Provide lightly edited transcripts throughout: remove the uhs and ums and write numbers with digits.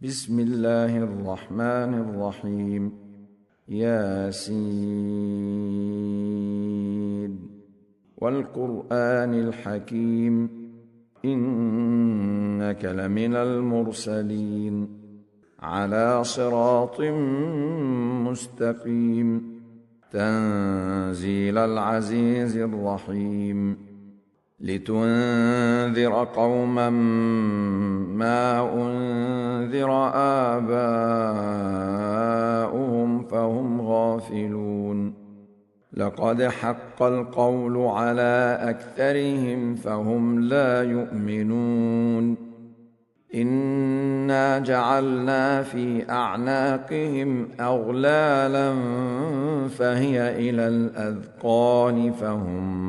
بسم الله الرحمن الرحيم. ياسين والقرآن الحكيم إنك لمن المرسلين على صراط مستقيم تنزيل العزيز الرحيم لتنذر قوما ما أنذر آباؤهم فهم غافلون لقد حق القول على أكثرهم فهم لا يؤمنون إنا جعلنا في أعناقهم أغلالا فهي إلى الأذقان فهم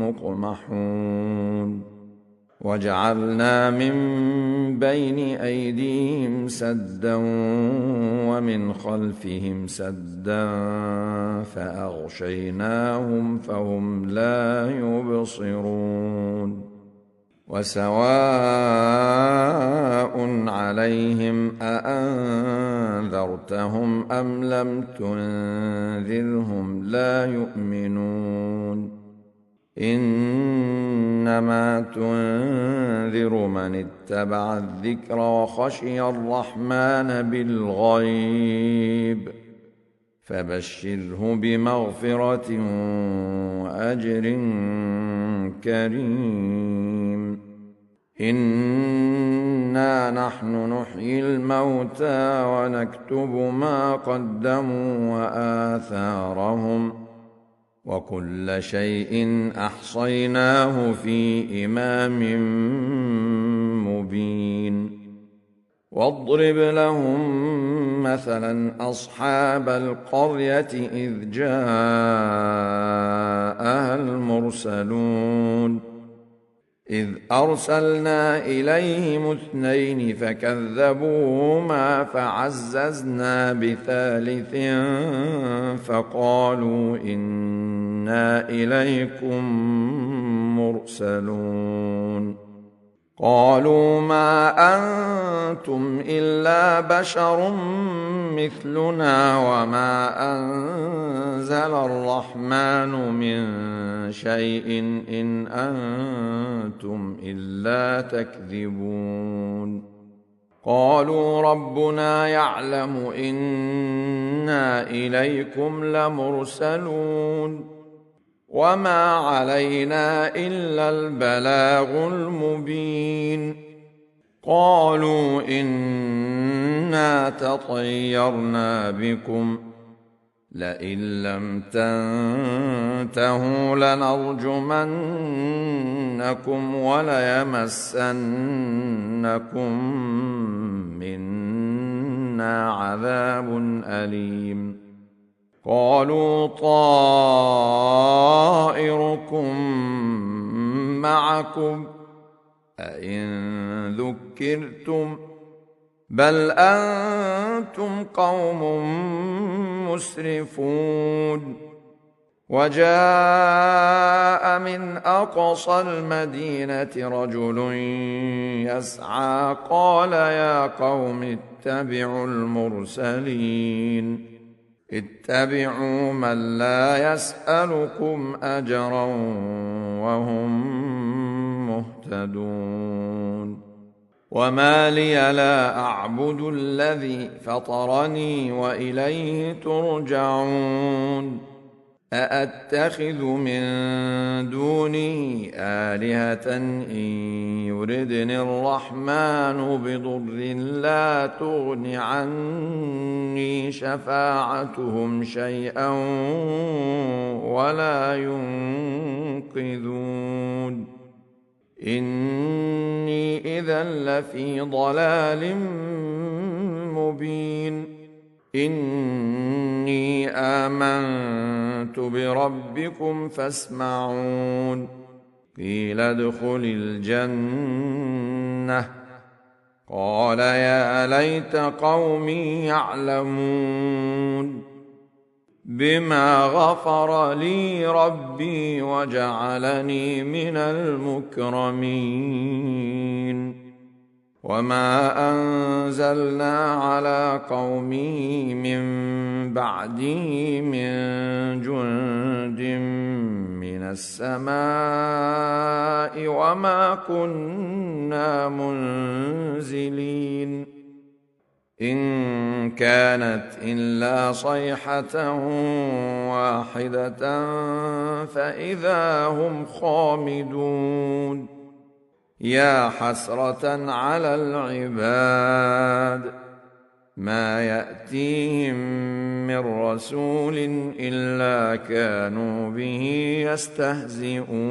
مقمحون وجعلنا من بين أيديهم سدا ومن خلفهم سدا فأغشيناهم فهم لا يبصرون وسواء عليهم أأنذرتهم أم لم تنذرهم لا يؤمنون إنما تنذر من اتبع الذكر وخشي الرحمن بالغيب فبشره بمغفرة وأجر كريم إنا نحن نحيي الموتى ونكتب ما قدموا وآثارهم وكل شيء أحصيناه في إمام مبين واضرب لهم مثلا أصحاب القرية إذ جاءها المرسلون إذ أرسلنا إليهم 2 فكذبوهما فعززنا بثالث فقالوا إنا إليكم مرسلون قالوا ما أنتم إلا بشر مثلنا وما أنزل الرحمن من شيء إن أنتم إلا تكذبون قالوا ربنا يعلم إنا إليكم لمرسلون وما علينا إلا البلاغ المبين قالوا إنا تطيرنا بكم لئن لم تنتهوا لنرجمنكم وليمسنكم منا عذاب أليم قالوا طائركم معكم أئن ذكرتم بل أنتم قوم مسرفون وجاء من أقصى المدينة رجل يسعى قال يا قوم اتبعوا المرسلين اتبعوا من لا يسألكم أجرا وهم مهتدون وما لي لا أعبد الذي فطرني وإليه ترجعون أأتخذ من دونه آلهة إن يردني الرحمن بضر لا تغن عني شفاعتهم شيئا ولا ينقذون إني إذا لفي ضلال مبين إني آمنت بربكم فاسمعون قيل ادخل الجنة قال يا ليت قومي يعلمون بما غفر لي ربي وجعلني من المكرمين وما أنزلنا على قومه من بعده من جند من السماء وما كنا منزلين إن كانت إلا صيحة واحدة فإذا هم خامدون يا حسرة على العباد ما يأتيهم من رسول إلا كانوا به يستهزئون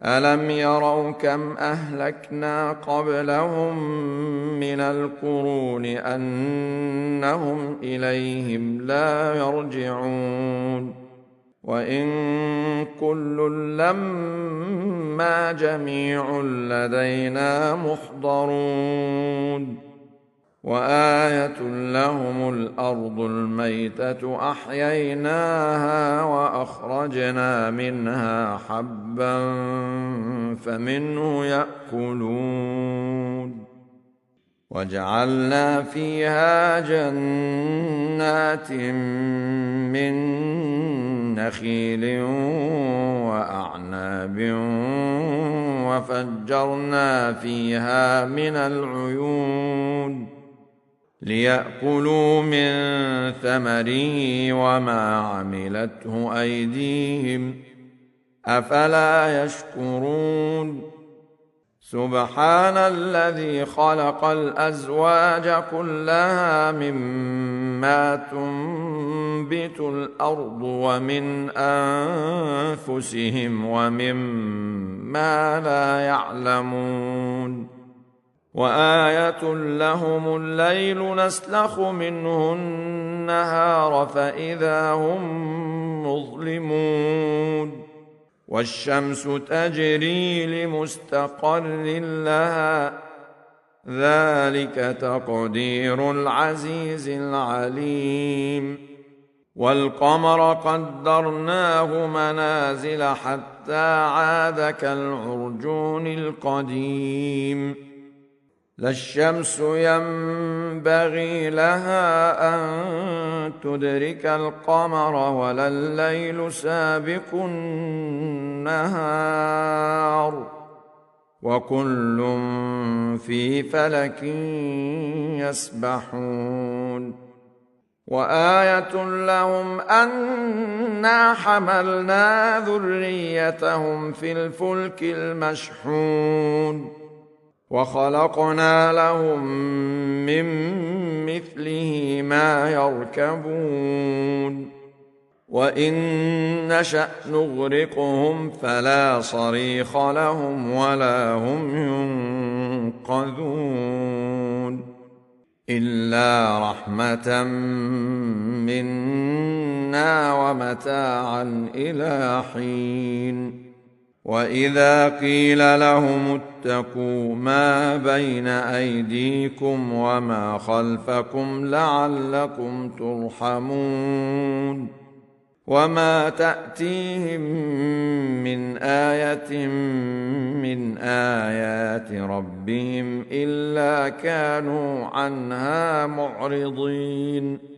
ألم يروا كم أهلكنا قبلهم من القرون أنهم إليهم لا يرجعون وإن كل لما جميع لدينا محضرون وآية لهم الأرض الميتة أحييناها وأخرجنا منها حبا فمنه يأكلون وجعلنا فيها جنات من نخيل وأعناب وفجرنا فيها من العيون ليأكلوا من ثمره وما عملته أيديهم أفلا يشكرون سبحان الذي خلق الأزواج كلها مما تنبت الأرض ومن أنفسهم ومما لا يعلمون وآية لهم الليل نسلخ منه النهار فإذا هم مظلمون والشمس تجري لمستقر لها ذلك تقدير العزيز العليم والقمر قدرناه منازل حتى عاد كالعرجون القديم لا الشمس ينبغي لها أن تدرك القمر ولا الليل سابق النهار وكل في فلك يسبحون وآية لهم أنا حملنا ذريتهم في الفلك المشحون وخلقنا لهم من مثله ما يركبون وإن نشأ نغرقهم فلا صريخ لهم ولا هم ينقذون إلا رحمة منا ومتاعا إلى حين وإذا قيل لهم اتقوا ما بين أيديكم وما خلفكم لعلكم ترحمون وما تأتيهم من آية من آيات ربهم إلا كانوا عنها معرضين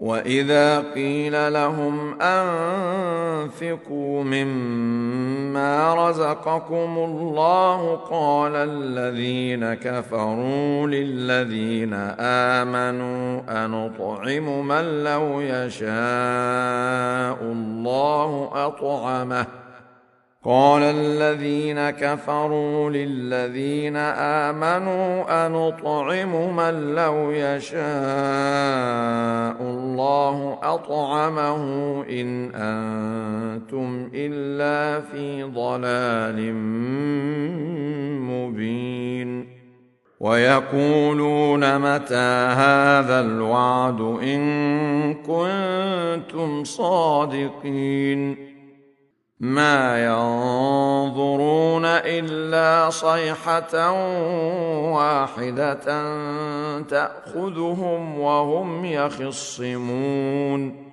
وإذا قيل لهم أنفقوا مما رزقكم الله قال الذين كفروا للذين آمنوا أنطعم من لو يشاء الله أطعمه قال الذين كفروا للذين آمنوا أنطعم من لو يشاء الله أطعمه إن أنتم إلا في ضلال مبين ويقولون متى هذا الوعد إن كنتم صادقين ما ينظرون إلا صيحة واحدة تأخذهم وهم يخصمون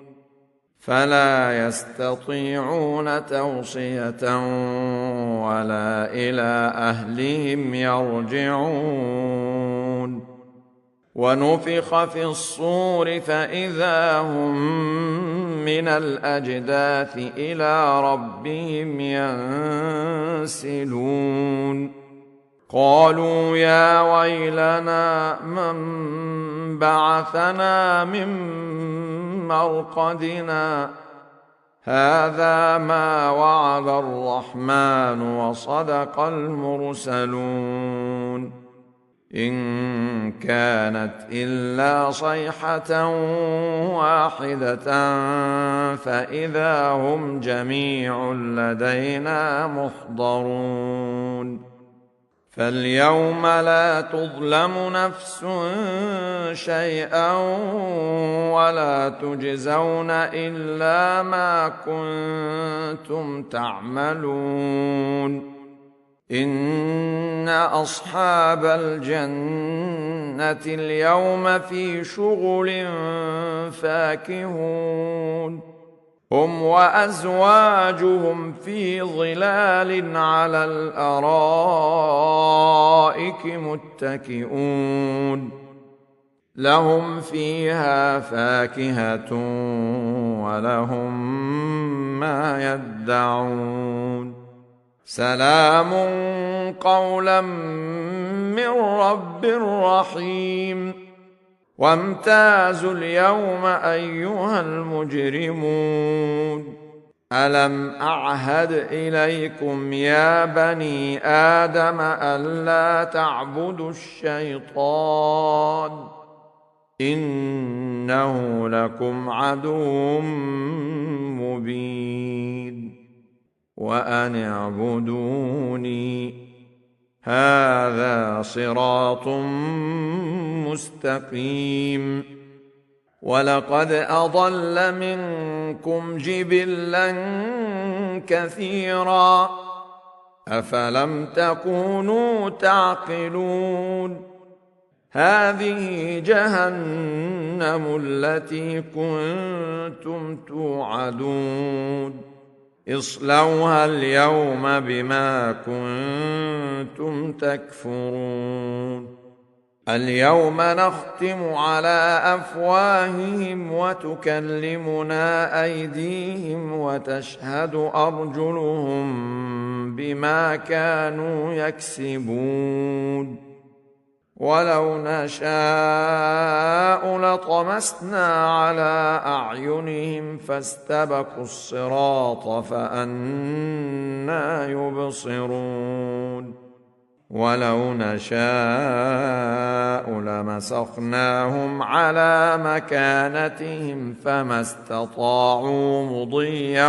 فلا يستطيعون توصية ولا إلى أهلهم يرجعون ونفخ في الصور فإذا هم من الأجداث إلى ربهم ينسلون قالوا يا ويلنا من بعثنا من مرقدنا هذا ما وعد الرحمن وصدق المرسلون إن كانت إلا صيحة واحدة فإذا هم جميع لدينا محضرون فاليوم لا تظلم نفس شيئا ولا تجزون إلا ما كنتم تعملون إن أصحاب الجنة اليوم في شغل فاكهون هم وأزواجهم في ظلال على الأرائك متكئون لهم فيها فاكهة ولهم ما يدعون سلام قولا من رب رحيم وامتازوا اليوم أيها المجرمون ألم أعهد إليكم يا بني آدم ألا تعبدوا الشيطان إنه لكم عدو مبين وأن اعبدوني هذا صراط مستقيم ولقد أضل منكم جبلا كثيرا أفلم تكونوا تعقلون هذه جهنم التي كنتم توعدون اصلوها اليوم بما كنتم تكفرون اليوم نختم على أفواههم وتكلمنا أيديهم وتشهد أرجلهم بما كانوا يكسبون ولو نشاء لطمسنا على أعينهم فاستبقوا الصراط فأنى يبصرون ولو نشاء لمسخناهم على مكانتهم فما استطاعوا مضيا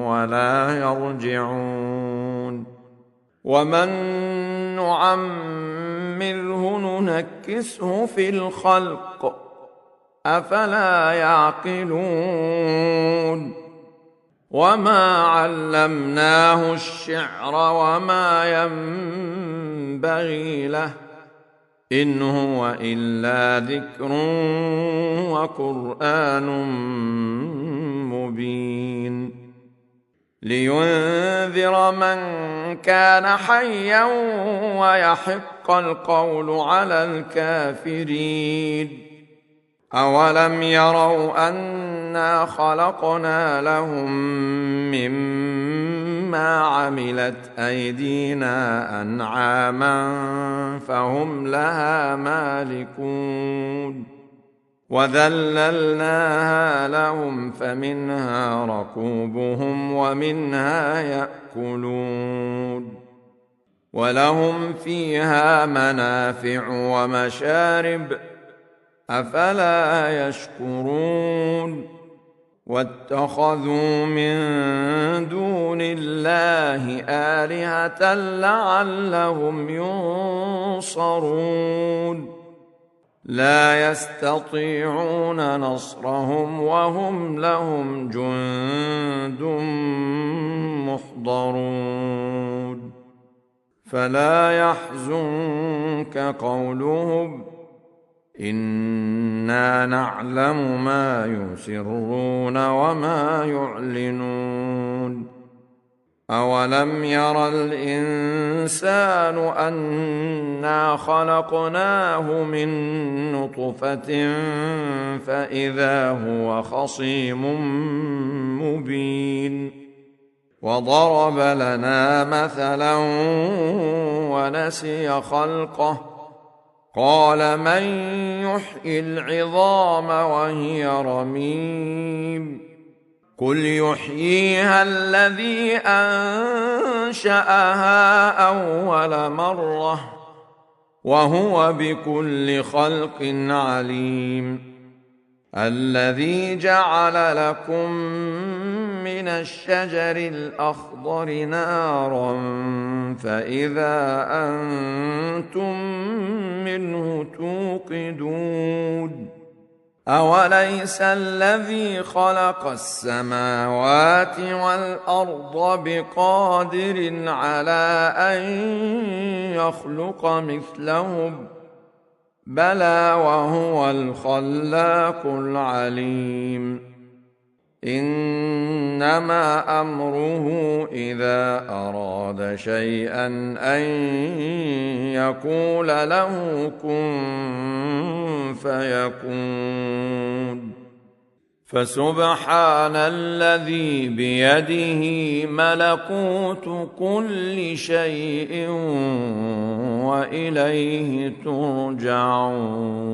ولا يرجعون ومن نعمره ننكسه في الخلق أفلا يعقلون وما علمناه الشعر وما ينبغي له إن هو إلا ذكر وقرآن مبين لينذر من كان حيا ويحق القول على الكافرين أولم يروا أنا خلقنا لهم مما عملت أيدينا أنعاما فهم لها مالكون وذللناها لهم فمنها ركوبهم ومنها يأكلون ولهم فيها منافع ومشارب أفلا يشكرون واتخذوا من دون الله آلهة لعلهم ينصرون لا يستطيعون نصرهم وهم لهم جند محضرون فلا يحزنك قولهم إنا نعلم ما يسرون وما يعلنون أولم ير الإنسان أنا خلقناه من نطفة فإذا هو خصيم مبين وضرب لنا مثلا ونسي خلقه قال من يحيي العظام وهي رميم قل يحييها الذي أنشأها أول مرة وهو بكل خلق عليم الذي جعل لكم من الشجر الأخضر نارا فإذا أنتم منه توقدون أوليس الذي خلق السماوات والأرض بقادر على أن يخلق مثلهم بلى وهو الخلاق العليم إنما أمره إذا أراد شيئا أن يقول له كن فيكون فسبحان الذي بيده ملكوت كل شيء وإليه ترجعون